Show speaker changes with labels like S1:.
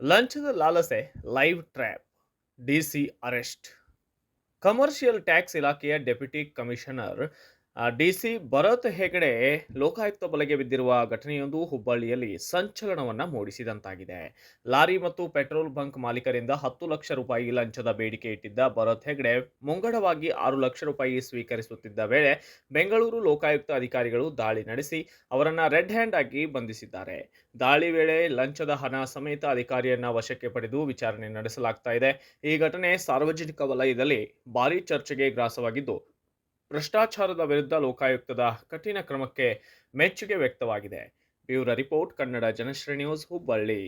S1: ಲಂಚದ ಲಾಲಸೆ live trap DC arrest. Commercial tax ಇಲಾಖೆಯ deputy commissioner DC Bharat Hegde Lokayukta ಬಲೆಗೆ ಬಿದ್ದಿರುವ ಘಟನೆಯೊಂದು ಹುಬ್ಬಳ್ಳಿಯಲ್ಲಿ ಸಂಚಲನವನ್ನ ಮೂಡಿಸಿದಂತಾಗಿದೆ. ಲಾರಿ ಮತ್ತು ಪೆಟ್ರೋಲ್ ಬಂಕ್ ಮಾಲೀಕರಿಂದ 10 ಲಕ್ಷ ರೂಪಾಯಿ ಲಂಚದ ಬೇಡಿಕೆ ಇಟ್ಟಿದ್ದ ಭರತ್ ಹೆಗಡೆ ಮುಂಗಡವಾಗಿ 6 ಲಕ್ಷ ರೂಪಾಯಿ ಸ್ವೀಕರಿಸುತ್ತಿದ್ದ ವೇಳೆ ಬೆಂಗಳೂರು ಲೋಕಾಯುಕ್ತ ಅಧಿಕಾರಿಗಳು ದಾಳಿ ನಡೆಸಿ ಅವರನ್ನ ರೆಡ್ ಹ್ಯಾಂಡ್ ಆಗಿ ಬಂಧಿಸಿದ್ದಾರೆ. ದಾಳಿ ವೇಳೆ ಲಂಚದ ಹಣ ಸಮೇತ ಅಧಿಕಾರಿಯನ್ನ ವಶಕ್ಕೆ ಪಡೆದು ವಿಚಾರಣೆ ನಡೆಸಲಾಗ್ತಾ ಇದೆ. ಈ ಘಟನೆ ಸಾರ್ವಜನಿಕ ವಲಯದಲ್ಲಿ ಭಾರೀ ಚರ್ಚೆಗೆ ಗ್ರಾಸವಾಗಿದ್ದು, ಭ್ರಷ್ಟಾಚಾರದ ವಿರುದ್ಧ ಲೋಕಾಯುಕ್ತದ ಕಠಿಣ ಕ್ರಮಕ್ಕೆ ಮೆಚ್ಚುಗೆ ವ್ಯಕ್ತವಾಗಿದೆ. Bureau report, Kannada Janasri news, Hubballi.